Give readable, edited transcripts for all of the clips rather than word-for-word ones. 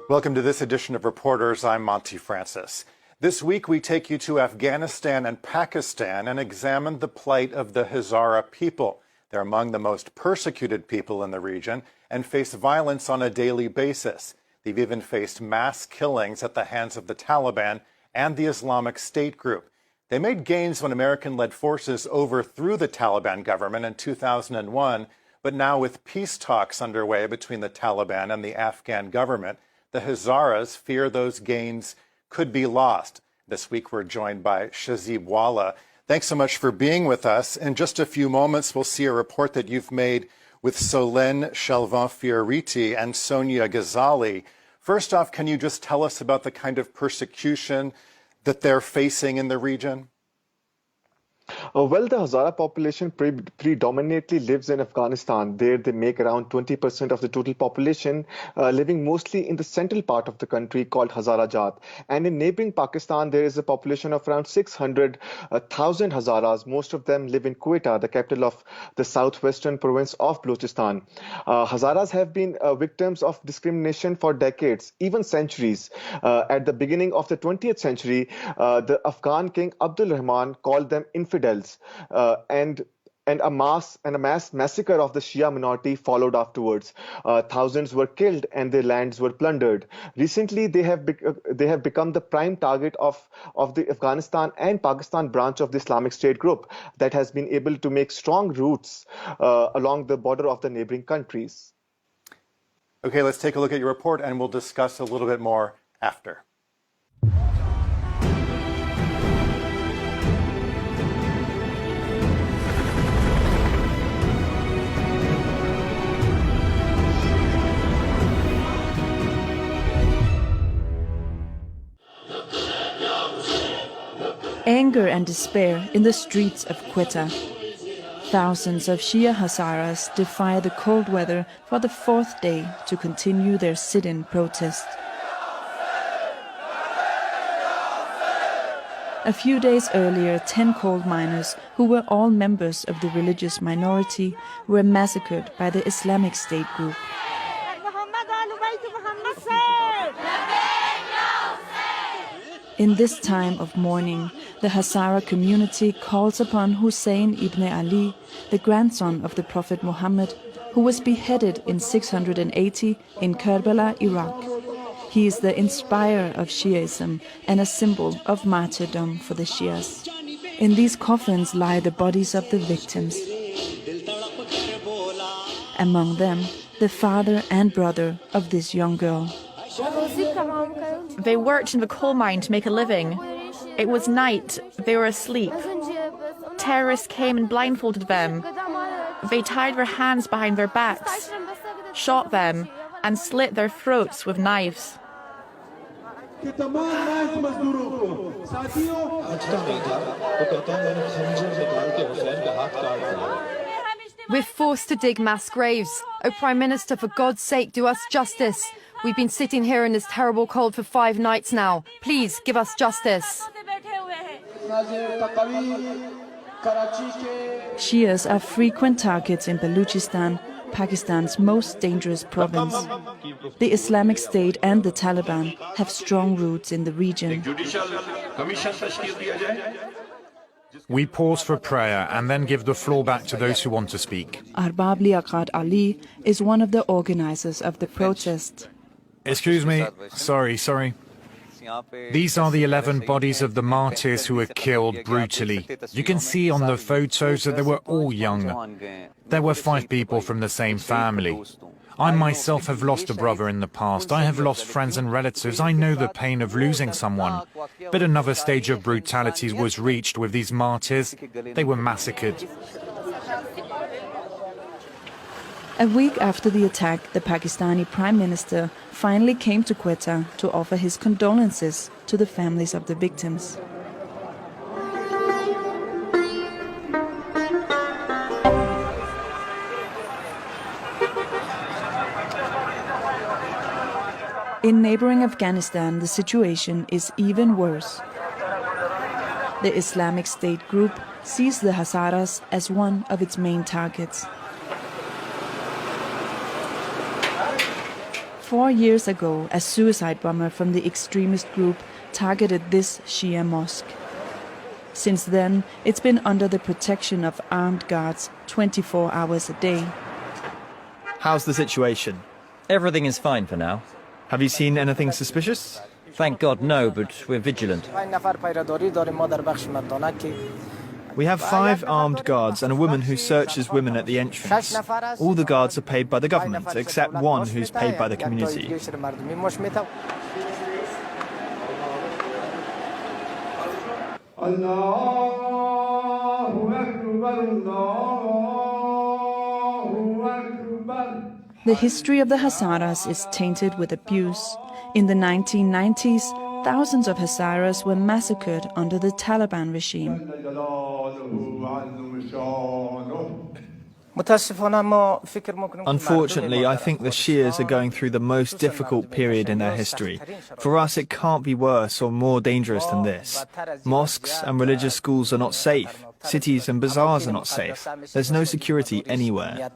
Welcome to this edition of Reporters. I'm Monty Francis. This week we take you to Afghanistan and Pakistan and examine the plight of the Hazara people. They're among the most persecuted people in the region and face violence on a daily basis. They've even faced mass killings at the hands of the Taliban and the Islamic State group. They made gains when American-led forces overthrew the Taliban government in 2001, but now with peace talks underway between the Taliban and the Afghan government, the Hazaras fear those gains could be lost. This week we're joined by Shazib Wala. Thanks so much for being with us. In just a few moments we'll see a report that you've made with Solène Chalvin-Fioriti and Sonia Ghazali. First off, can you just tell us about the kind of persecution that they're facing in the region? Well, the Hazara population predominantly lives in Afghanistan. There they make around 20% of the total population, living mostly in the central part of the country called Hazara Jat. And in neighboring Pakistan, there is a population of around 600,000 Hazaras. Most of them live in Quetta, the capital of the southwestern province of Balochistan. Hazaras have been victims of discrimination for decades, even centuries. At the beginning of the 20th century, the Afghan king Abdul Rahman called them infidels, and a mass massacre of the Shia minority followed afterwards. Thousands were killed and their lands were plundered. Recently, they have become the prime target of the Afghanistan and Pakistan branch of the Islamic State group that has been able to make strong roots along the border of the neighboring countries. Okay, let's take a look at your report and we'll discuss a little bit more after. Anger and despair in the streets of Quetta. Thousands of Shia Hazaras defy the cold weather for the fourth day to continue their sit-in protest. A few days earlier, 10 coal miners, who were all members of the religious minority, were massacred by the Islamic State group. In this time of mourning, the Hazara community calls upon Hussein ibn Ali, the grandson of the Prophet Muhammad, who was beheaded in 680 in Karbala, Iraq. He is the inspirer of Shiaism and a symbol of martyrdom for the Shias. In these coffins lie the bodies of the victims. Among them, the father and brother of this young girl. They worked in the coal mine to make a living. It was night, they were asleep. Terrorists came and blindfolded them. They tied their hands behind their backs, shot them, and slit their throats with knives. We're forced to dig mass graves. Oh, Prime Minister, for God's sake, do us justice. We've been sitting here in this terrible cold for 5 nights now. Please, give us justice. Shias are frequent targets in Balochistan, Pakistan's most dangerous province. The Islamic State and the Taliban have strong roots in the region. We pause for prayer and then give the floor back to those who want to speak. Arbab Liaqat Ali is one of the organizers of the protest. Excuse me. Sorry. These are the 11 bodies of the martyrs who were killed brutally. You can see on the photos that they were all young. There were 5 people from the same family. I myself have lost a brother in the past. I have lost friends and relatives. I know the pain of losing someone. But another stage of brutality was reached with these martyrs. They were massacred. A week after the attack, the Pakistani Prime Minister finally came to Quetta to offer his condolences to the families of the victims. In neighboring Afghanistan, the situation is even worse. The Islamic State group sees the Hazaras as one of its main targets. 4 years ago, a suicide bomber from the extremist group targeted this Shia mosque. Since then, it's been under the protection of armed guards 24 hours a day. How's the situation? Everything is fine for now. Have you seen anything suspicious? Thank God, no, but we're vigilant. We have 5 armed guards and a woman who searches women at the entrance. All the guards are paid by the government, except one who's paid by the community. The history of the Hazaras is tainted with abuse. In the 1990s, thousands of Hazaras were massacred under the Taliban regime. Unfortunately, I think the Shias are going through the most difficult period in their history. For us, it can't be worse or more dangerous than this. Mosques and religious schools are not safe. Cities and bazaars are not safe. There's no security anywhere.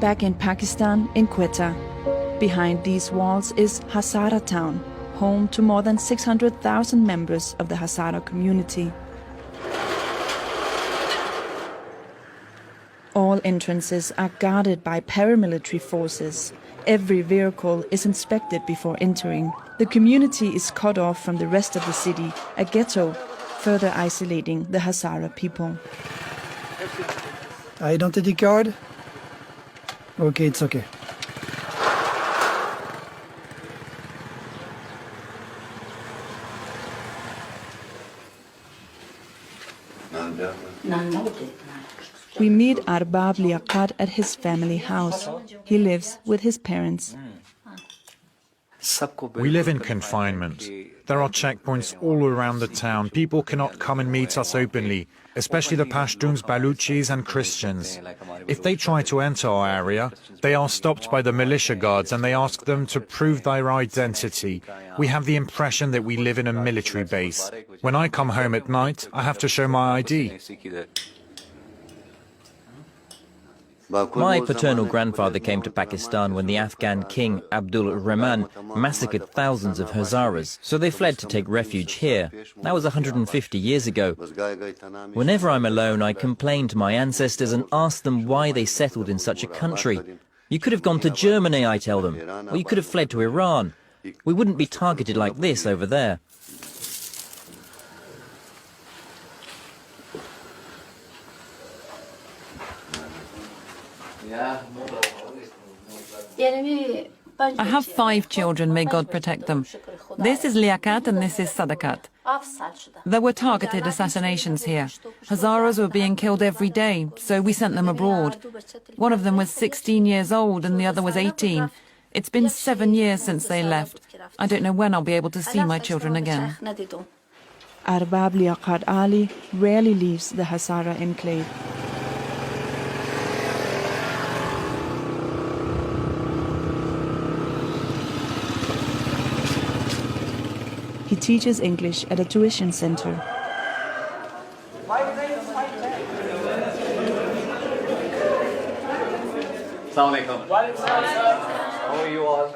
Back in Pakistan, in Quetta. Behind these walls is Hazara town, home to more than 600,000 members of the Hazara community. All entrances are guarded by paramilitary forces. Every vehicle is inspected before entering. The community is cut off from the rest of the city, a ghetto, further isolating the Hazara people. Identity card? Okay, it's okay. We meet Arbab Liaqat at his family house. He lives with his parents. We live in confinement. There are checkpoints all around the town. People cannot come and meet us openly, especially the Pashtuns, Baluchis and Christians. If they try to enter our area, they are stopped by the militia guards and they ask them to prove their identity. We have the impression that we live in a military base. When I come home at night, I have to show my ID. My paternal grandfather came to Pakistan when the Afghan king Abdul Rahman massacred thousands of Hazaras, so they fled to take refuge here. That was 150 years ago. Whenever I'm alone, I complain to my ancestors and ask them why they settled in such a country. You could have gone to Germany, I tell them, or you could have fled to Iran. We wouldn't be targeted like this over there. I have 5 children, may God protect them. This is Liaqat and this is Sadakat. There were targeted assassinations here. Hazaras were being killed every day, so we sent them abroad. One of them was 16 years old and the other was 18. It's been 7 years since they left. I don't know when I'll be able to see my children again. Arbab Liaqat Ali rarely leaves the Hazara enclave. He teaches English at a tuition center. How are you all?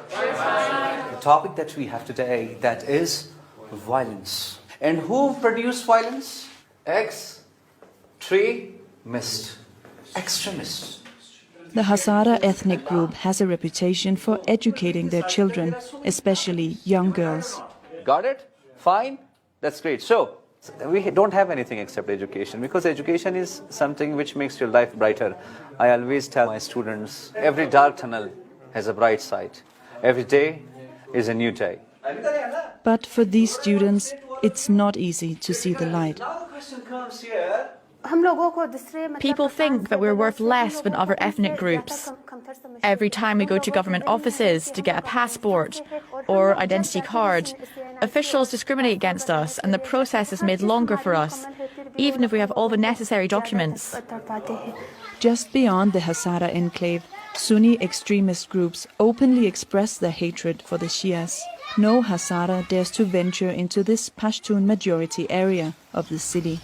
The topic that we have today, that is violence. And who produced violence? Extremists. Extremists. The Hazara ethnic group has a reputation for educating their children, especially young girls. Got it? Fine? That's great. So, we don't have anything except education, because education is something which makes your life brighter. I always tell my students, every dark tunnel has a bright side. Every day is a new day. But for these students, it's not easy to see the light. Now the question comes here. People think that we're worth less than other ethnic groups. Every time we go to government offices to get a passport or identity card, officials discriminate against us and the process is made longer for us, even if we have all the necessary documents. Just beyond the Hazara enclave, Sunni extremist groups openly express their hatred for the Shias. no Hazara dares to venture into this Pashtun majority area of the city.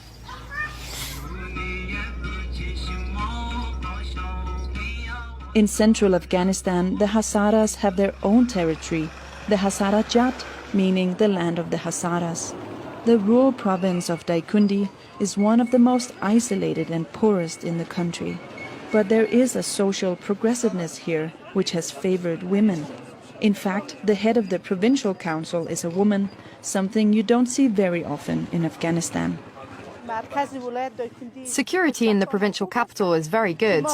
In central Afghanistan, the Hazaras have their own territory, the Hazara Jat, meaning the land of the Hazaras. The rural province of Daikundi is one of the most isolated and poorest in the country. But there is a social progressiveness here, which has favored women. In fact, the head of the provincial council is a woman, something you don't see very often in Afghanistan. Security in the provincial capital is very good.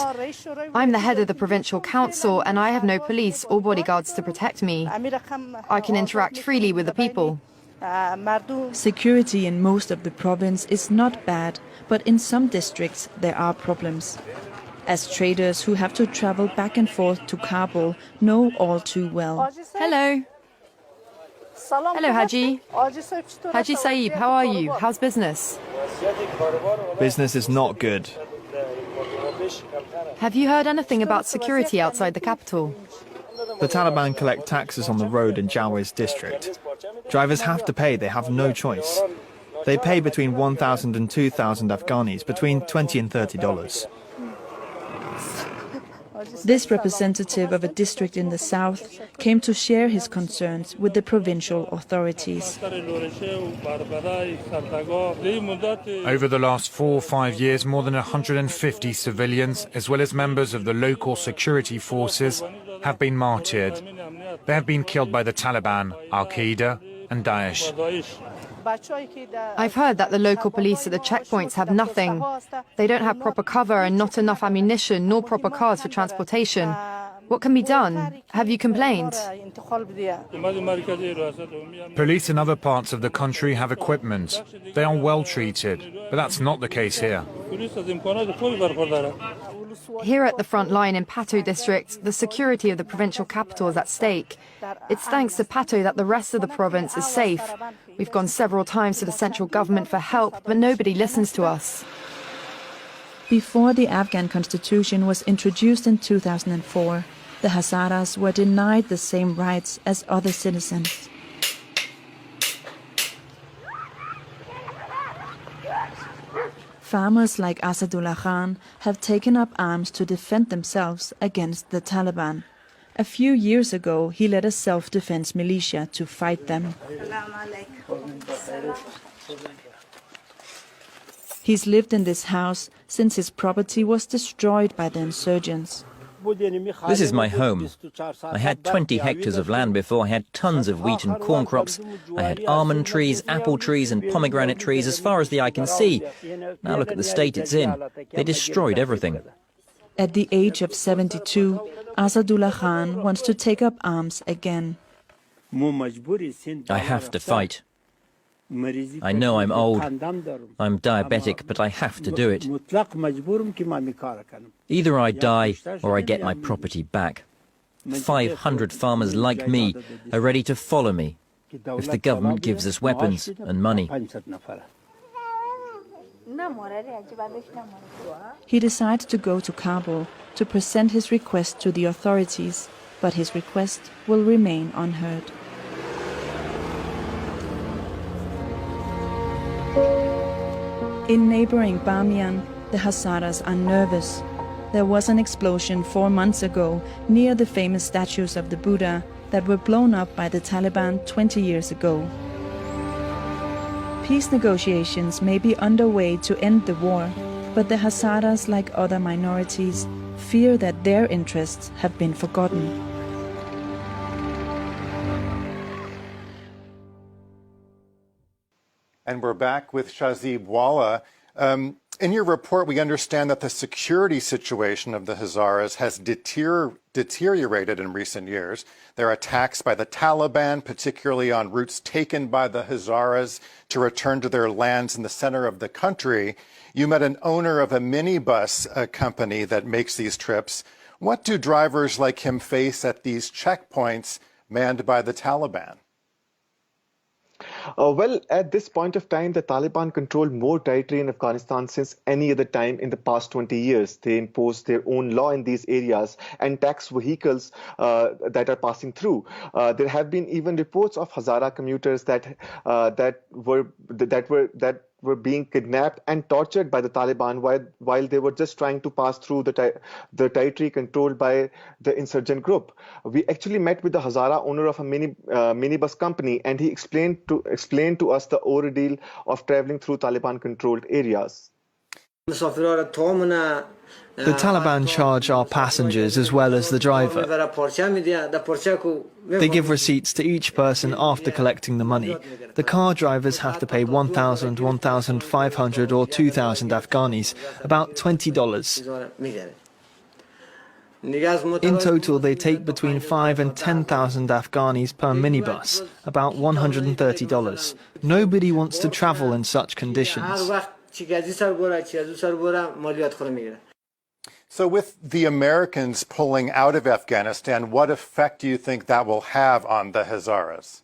I'm the head of the provincial council and I have no police or bodyguards to protect me. I can interact freely with the people. Security in most of the province is not bad, but in some districts there are problems. As traders who have to travel back and forth to Kabul know all too well. Hello. Hello, Haji. Haji Saeed, how are you? How's business? Business is not good. Have you heard anything about security outside the capital? The Taliban collect taxes on the road in Jalwez district. Drivers have to pay, they have no choice. They pay between 1,000 and 2,000 Afghanis, between $20 and $30. This representative of a district in the south came to share his concerns with the provincial authorities. Over the last 4 or 5 years, more than 150 civilians, as well as members of the local security forces, have been martyred. They have been killed by the Taliban, Al-Qaeda and Daesh. I've heard that the local police at the checkpoints have nothing. They don't have proper cover and not enough ammunition nor proper cars for transportation. What can be done? Have you complained? Police in other parts of the country have equipment. They are well treated, but that's not the case here. Here at the front line in Pato district, the security of the provincial capital is at stake. It's thanks to Pato that the rest of the province is safe. We've gone several times to the central government for help, but nobody listens to us. Before the Afghan constitution was introduced in 2004, the Hazaras were denied the same rights as other citizens. Farmers like Asadullah Khan have taken up arms to defend themselves against the Taliban. A few years ago, he led a self-defense militia to fight them. He's lived in this house since his property was destroyed by the insurgents. This is my home. I had 20 hectares of land before. I had tons of wheat and corn crops. I had almond trees, apple trees and pomegranate trees as far as the eye can see. Now look at the state it's in. They destroyed everything. At the age of 72, Asadullah Khan wants to take up arms again. I have to fight. I know I'm old. I'm diabetic, but I have to do it. Either I die or I get my property back. 500 farmers like me are ready to follow me if the government gives us weapons and money. He decides to go to Kabul to present his request to the authorities, but his request will remain unheard. In neighboring Bamiyan, the Hazaras are nervous. There was an explosion 4 months ago near the famous statues of the Buddha that were blown up by the Taliban 20 years ago. Peace negotiations may be underway to end the war, but the Hazaras, like other minorities, fear that their interests have been forgotten. And we're back with Shazib Walla. In your report, we understand that the security situation of the Hazaras has deteriorated in recent years. There are attacks by the Taliban, particularly on routes taken by the Hazaras to return to their lands in the center of the country. You met an owner of a minibus company that makes these trips. What do drivers like him face at these checkpoints manned by the Taliban? Well, at this point of time, the Taliban control more territory in Afghanistan since any other time in the past 20 years. They impose their own law in these areas and tax vehicles that are passing through. There have been even reports of Hazara commuters that were being kidnapped and tortured by the Taliban while they were just trying to pass through the territory controlled by the insurgent group. We actually met with the Hazara owner of a minibus company, and he explained to us the ordeal of traveling through Taliban-controlled areas. The Taliban charge our passengers as well as the driver. They give receipts to each person after collecting the money. The car drivers have to pay 1,000, 1,500 or 2,000 Afghanis, about $20. In total, they take between 5,000 and 10,000 Afghanis per minibus, about $130. Nobody wants to travel in such conditions. So with the Americans pulling out of Afghanistan, what effect do you think that will have on the Hazaras?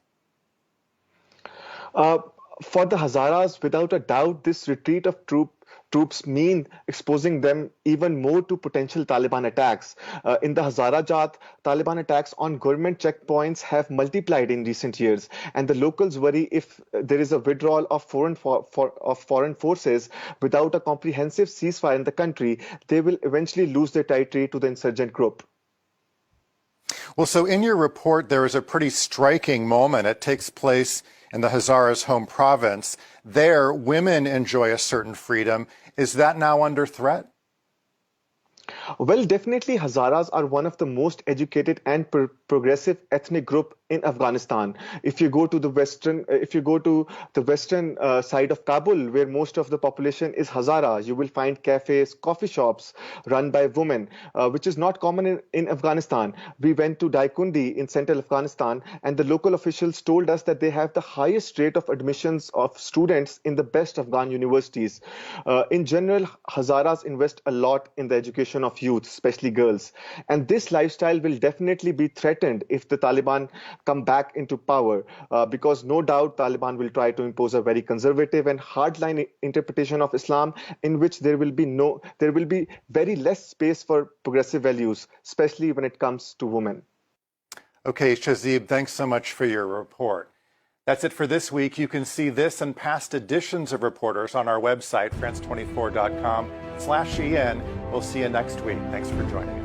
For the Hazaras, without a doubt, this retreat of troops mean exposing them even more to potential Taliban attacks. In the Hazarajat, Taliban attacks on government checkpoints have multiplied in recent years, and the locals worry if there is a withdrawal of foreign forces without a comprehensive ceasefire in the country, they will eventually lose their territory to the insurgent group. Well, so in your report, there is a pretty striking moment. It takes place in the Hazaras' home province. There, women enjoy a certain freedom. Is that now under threat? Well, definitely Hazaras are one of the most educated and progressive ethnic group in Afghanistan. If you go to the western side of Kabul, where most of the population is Hazara, you will find cafes, coffee shops run by women, which is not common in Afghanistan. We went to Daikundi in central Afghanistan, and the local officials told us that they have the highest rate of admissions of students in the best Afghan universities. In general, Hazaras invest a lot in the education of youth, especially girls. And this lifestyle will definitely be threatened if the Taliban come back into power, because no doubt Taliban will try to impose a very conservative and hardline interpretation of Islam, in which there will be very less space for progressive values, especially when it comes to women. Okay, Shazib, thanks so much for your report. That's it for this week. You can see this and past editions of Reporters on our website, France24.com/EN. We'll see you next week. Thanks for joining us.